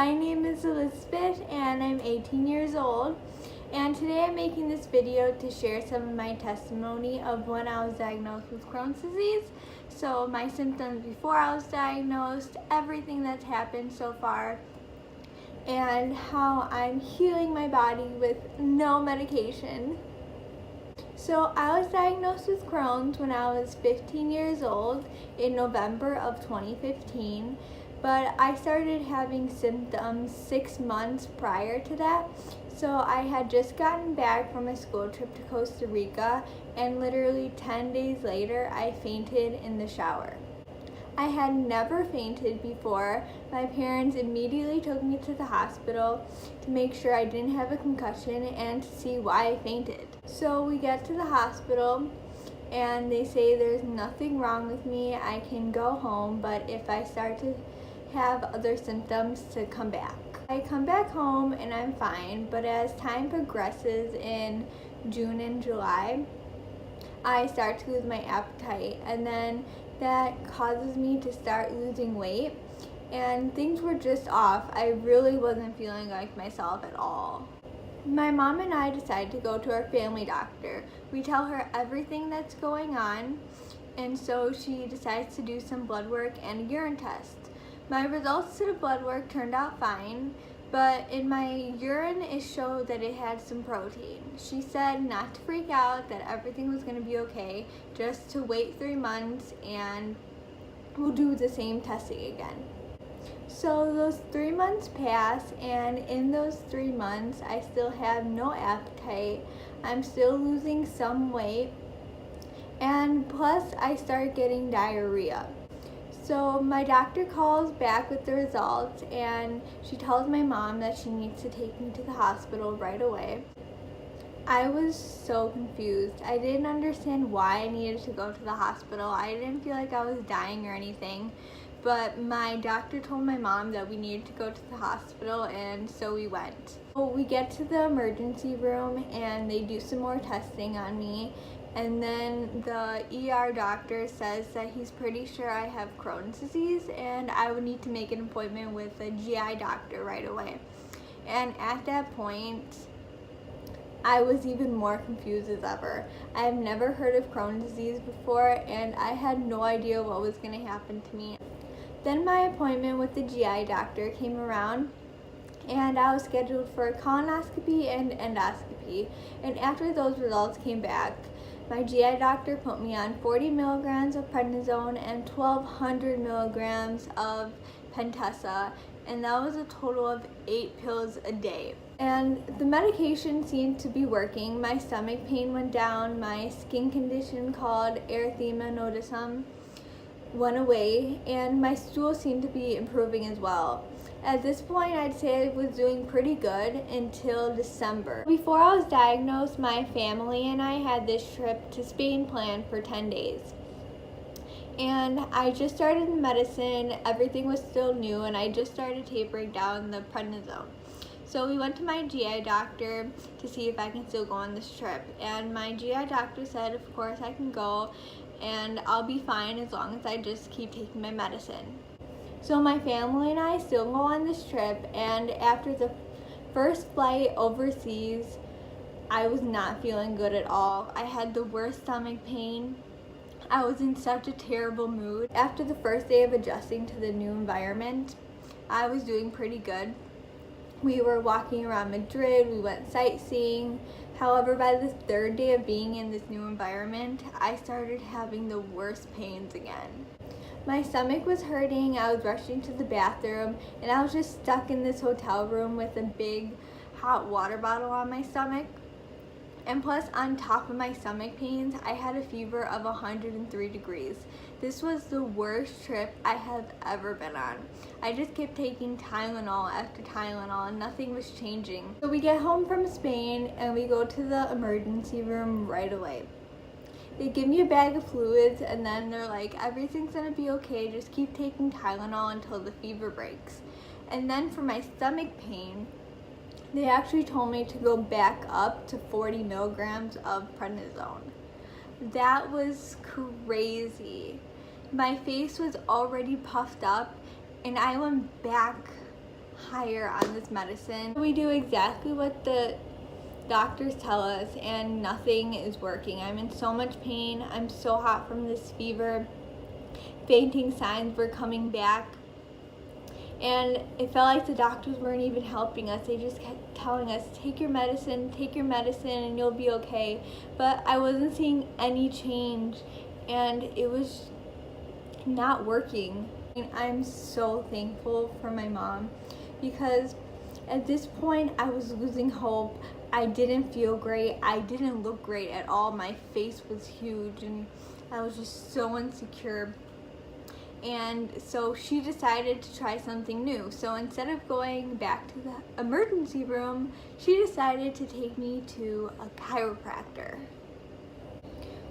My name is Elizabeth and I'm 18 years old, and today I'm making this video to share some of my testimony of when I was diagnosed with Crohn's disease. So my symptoms before I was diagnosed, everything that's happened so far, and how I'm healing my body with no medication. So I was diagnosed with Crohn's when I was 15 years old in November of 2015. But I started having symptoms 6 months prior to that. So I had just gotten back from a school trip to Costa Rica, and literally 10 days later I fainted in the shower. I had never fainted before. My parents immediately took me to the hospital to make sure I didn't have a concussion and to see why I fainted. So we get to the hospital and they say there's nothing wrong with me, I can go home, but if I start to have other symptoms, to come back. I come back home and I'm fine, but as time progresses in June and July, I start to lose my appetite, and then that causes me to start losing weight, and things were just off. I really wasn't feeling like myself at all. My mom and I decided to go to our family doctor. We tell her everything that's going on, and so she decides to do some blood work and a urine test. My results to the blood work turned out fine, but in my urine it showed that it had some protein. She said not to freak out, that everything was going to be okay, just to wait 3 months and we'll do the same testing again. So those 3 months pass, and in those 3 months I still have no appetite. I'm still losing some weight, and plus I start getting diarrhea. So my doctor calls back with the results, and she tells my mom that she needs to take me to the hospital right away. I was so confused. I didn't understand why I needed to go to the hospital. I didn't feel like I was dying or anything, but my doctor told my mom that we needed to go to the hospital, and so we went. So we get to the emergency room and they do some more testing on me. And then the ER doctor says that he's pretty sure I have Crohn's disease and I would need to make an appointment with a GI doctor right away. And at that point, I was even more confused as ever. I have never heard of Crohn's disease before, and I had no idea what was going to happen to me. Then my appointment with the GI doctor came around, and I was scheduled for a colonoscopy and endoscopy. And after those results came back, my GI doctor put me on 40 milligrams of prednisone and 1,200 milligrams of Pentessa, and that was a total of 8 pills a day. And the medication seemed to be working. My stomach pain went down, my skin condition called erythema nodosum went away, and my stool seemed to be improving as well. At this point, I'd say I was doing pretty good until December. Before I was diagnosed, my family and I had this trip to Spain planned for 10 days. And I just started medicine, everything was still new, and I just started tapering down the prednisone. So we went to my GI doctor to see if I can still go on this trip. And my GI doctor said, of course I can go, and I'll be fine as long as I just keep taking my medicine. So my family and I still go on this trip, and after the first flight overseas, I was not feeling good at all. I had the worst stomach pain. I was in such a terrible mood. After the first day of adjusting to the new environment, I was doing pretty good. We were walking around Madrid, we went sightseeing. However, by the third day of being in this new environment, I started having the worst pains again. My stomach was hurting, I was rushing to the bathroom, and I was just stuck in this hotel room with a big hot water bottle on my stomach. And plus, on top of my stomach pains, I had a fever of 103 degrees. This was the worst trip I have ever been on. I just kept taking Tylenol after Tylenol and nothing was changing. So we get home from Spain and we go to the emergency room right away. They give me a bag of fluids, and then they're like, everything's gonna be okay, just keep taking Tylenol until the fever breaks. And then for my stomach pain, they actually told me to go back up to 40 milligrams of prednisone. That was crazy. My face was already puffed up, and I went back higher on this medicine. We do exactly what the doctors tell us and nothing is working. I'm in so much pain. I'm so hot from this fever. Fainting signs were coming back. And it felt like the doctors weren't even helping us. They just kept telling us, take your medicine, and you'll be okay. But I wasn't seeing any change, and it was not working. And I'm so thankful for my mom, because at this point I was losing hope. I didn't feel great. I didn't look great at all. My face was huge, and I was just so insecure. And so she decided to try something new. So instead of going back to the emergency room, she decided to take me to a chiropractor.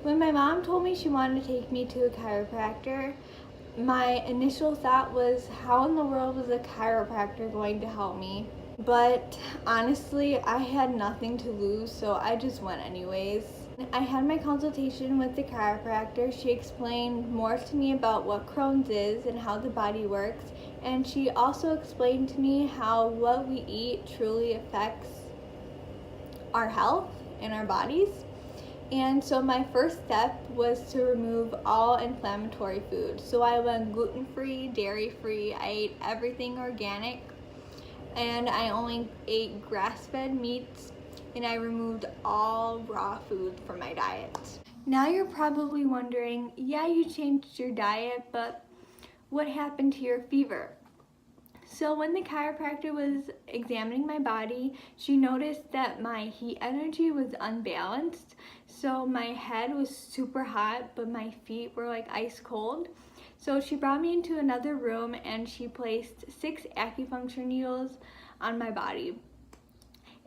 When my mom told me she wanted to take me to a chiropractor, my initial thought was, how in the world was a chiropractor going to help me? But honestly, I had nothing to lose, so I just went anyways. I had my consultation with the chiropractor. She explained more to me about what Crohn's is and how the body works, and she also explained to me how what we eat truly affects our health and our bodies. And so my first step was to remove all inflammatory foods. So I went gluten-free, dairy-free. I ate everything organic, and I only ate grass-fed meats, and I removed all raw food from my diet. Now you're probably wondering, yeah, you changed your diet, but what happened to your fever? So when the chiropractor was examining my body, she noticed that my heat energy was unbalanced. So my head was super hot, but my feet were like ice cold. So she brought me into another room and she placed 6 acupuncture needles on my body.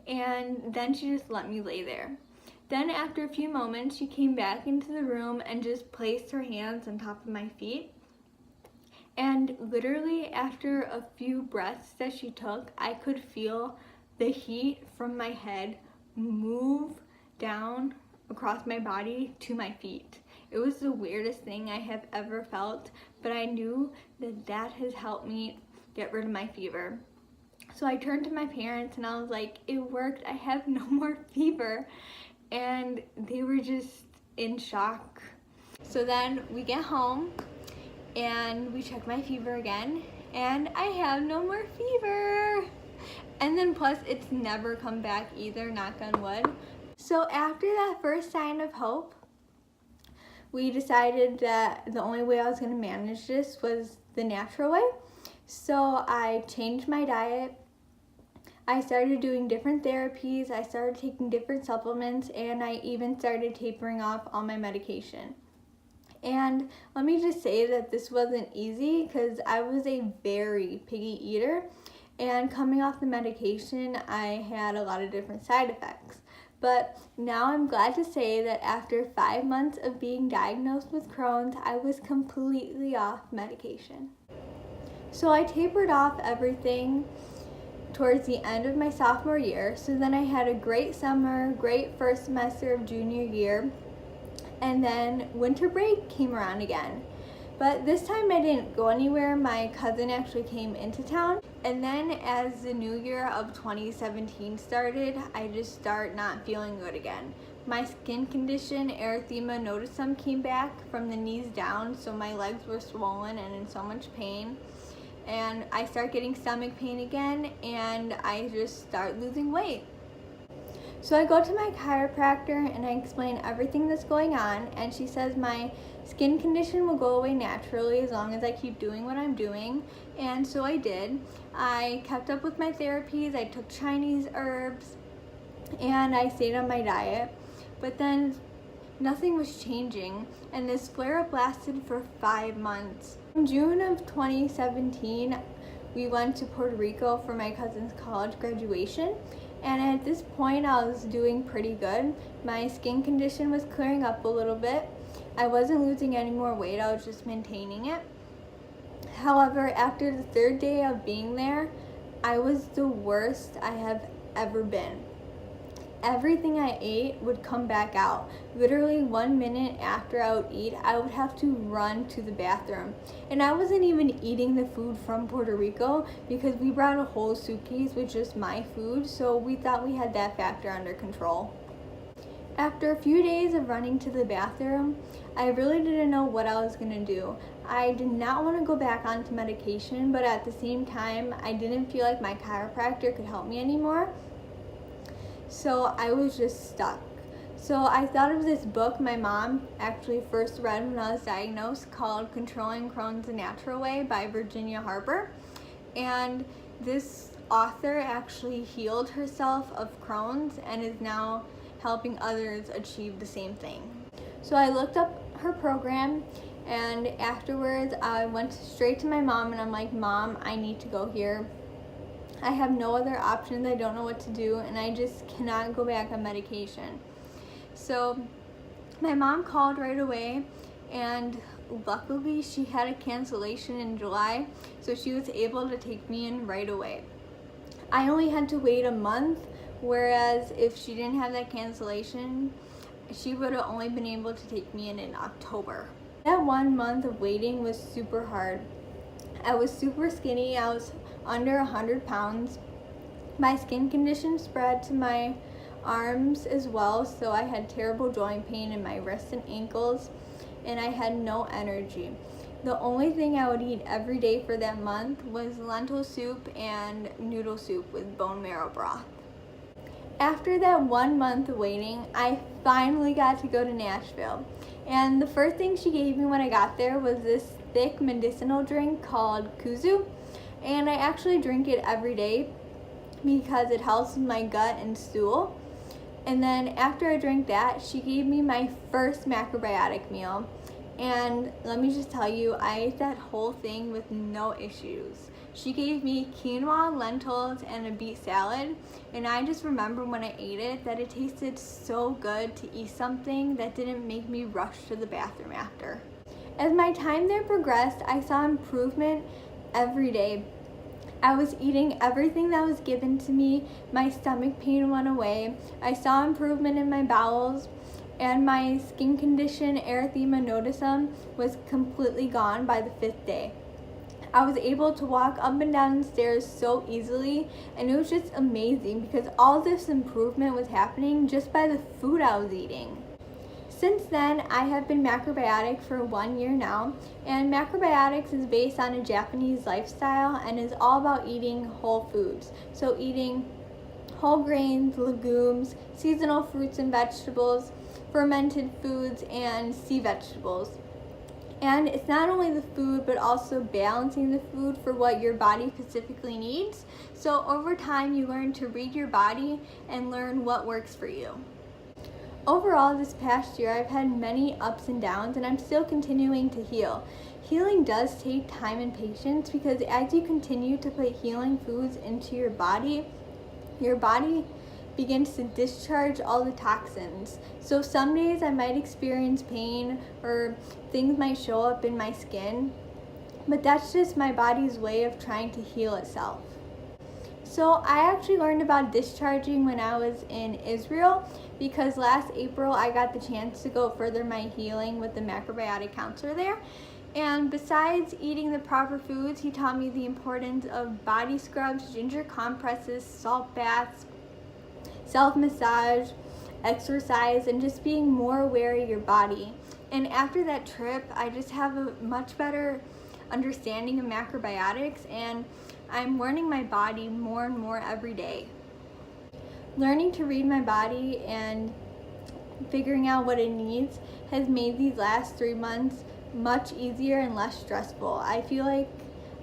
And then she just let me lay there. Then after a few moments, she came back into the room and just placed her hands on top of my feet. And literally after a few breaths that she took, I could feel the heat from my head move down across my body to my feet. It was the weirdest thing I have ever felt, but I knew that that has helped me get rid of my fever. So I turned to my parents and I was like, it worked, I have no more fever. And they were just in shock. So then we get home and we check my fever again, and I have no more fever. And then plus it's never come back either, knock on wood. So after that first sign of hope, we decided that the only way I was gonna manage this was the natural way. So I changed my diet. I started doing different therapies, I started taking different supplements, and I even started tapering off all my medication. And let me just say that this wasn't easy because I was a very picky eater, and coming off the medication, I had a lot of different side effects. But now I'm glad to say that after 5 months of being diagnosed with Crohn's, I was completely off medication. So I tapered off everything towards the end of my sophomore year. So then I had a great summer, great first semester of junior year, and then winter break came around again. But this time I didn't go anywhere. My cousin actually came into town. And then as the new year of 2017 started, I just started not feeling good again. My skin condition, erythema nodosum, came back from the knees down, so my legs were swollen and in so much pain. And I start getting stomach pain again, and I just start losing weight. So I go to my chiropractor and I explain everything that's going on, and she says my skin condition will go away naturally as long as I keep doing what I'm doing. And so I did. I kept up with my therapies, I took Chinese herbs, and I stayed on my diet. But then nothing was changing, and this flare-up lasted for 5 months. In June of 2017, we went to Puerto Rico for my cousin's college graduation, and at this point I was doing pretty good. My skin condition was clearing up a little bit. I wasn't losing any more weight, I was just maintaining it. However, after the 3rd day of being there, I was the worst I have ever been. everything I ate would come back out. Literally 1 minute after I would eat, I would have to run to the bathroom. And I wasn't even eating the food from Puerto Rico because we brought a whole suitcase with just my food, so we thought we had that factor under control. After a few days of running to the bathroom, I really didn't know what I was gonna do. I did not want to go back onto medication, but at the same time, I didn't feel like my chiropractor could help me anymore. So I was just stuck. So I thought of this book my mom actually first read when I was diagnosed called Controlling Crohn's the Natural Way by Virginia Harper. And this author actually healed herself of Crohn's and is now helping others achieve the same thing. So I looked up her program, and afterwards I went straight to my mom and I'm like, Mom, I need to go here. I have no other options. I don't know what to do, and I just cannot go back on medication. So my mom called right away, and luckily she had a cancellation in July, so she was able to take me in right away. I only had to wait a month, whereas if she didn't have that cancellation, she would have only been able to take me in October. That 1 month of waiting was super hard. I was super skinny. I was under 100 pounds. My skin condition spread to my arms as well, so I had terrible joint pain in my wrists and ankles, and I had no energy. The only thing I would eat every day for that month was lentil soup and noodle soup with bone marrow broth. After that 1 month of waiting, I finally got to go to Nashville. And the first thing she gave me when I got there was this thick medicinal drink called kuzu. And I actually drink it every day because it helps with my gut and stool. And then after I drank that, she gave me my first macrobiotic meal. And let me just tell you, I ate that whole thing with no issues. She gave me quinoa, lentils, and a beet salad, and I just remember when I ate it that it tasted so good to eat something that didn't make me rush to the bathroom after. As my time there progressed, I saw improvement every day. I was eating everything that was given to me, my stomach pain went away, I saw improvement in my bowels, and my skin condition, erythema nodosum, was completely gone by the 5th day. I was able to walk up and down the stairs so easily, and it was just amazing because all this improvement was happening just by the food I was eating. Since then, I have been macrobiotic for 1 year now, and macrobiotics is based on a Japanese lifestyle and is all about eating whole foods. So eating whole grains, legumes, seasonal fruits and vegetables, fermented foods, and sea vegetables. And it's not only the food, but also balancing the food for what your body specifically needs. So over time, you learn to read your body and learn what works for you. Overall, this past year, I've had many ups and downs, and I'm still continuing to heal. Healing does take time and patience because as you continue to put healing foods into your body begins to discharge all the toxins. So some days I might experience pain or things might show up in my skin, but that's just my body's way of trying to heal itself. So I actually learned about discharging when I was in Israel because last April I got the chance to go further my healing with the macrobiotic counselor there. And besides eating the proper foods, he taught me the importance of body scrubs, ginger compresses, salt baths, self-massage, exercise, and just being more aware of your body. And after that trip, I just have a much better understanding of macrobiotics, and I'm learning my body more and more every day. Learning to read my body and figuring out what it needs has made these last 3 months much easier and less stressful. I feel like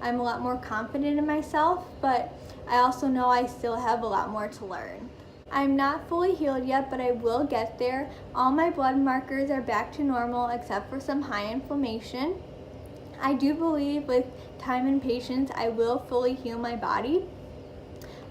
I'm a lot more confident in myself, but I also know I still have a lot more to learn. I'm not fully healed yet, but I will get there. All my blood markers are back to normal except for some high inflammation. I do believe with time and patience, I will fully heal my body.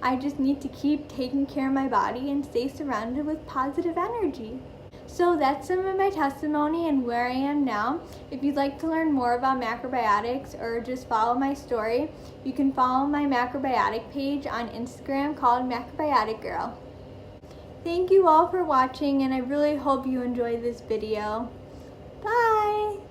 I just need to keep taking care of my body and stay surrounded with positive energy. So that's some of my testimony and where I am now. If you'd like to learn more about macrobiotics or just follow my story, you can follow my macrobiotic page on Instagram called Macrobiotic Girl. Thank you all for watching, and I really hope you enjoyed this video. Bye!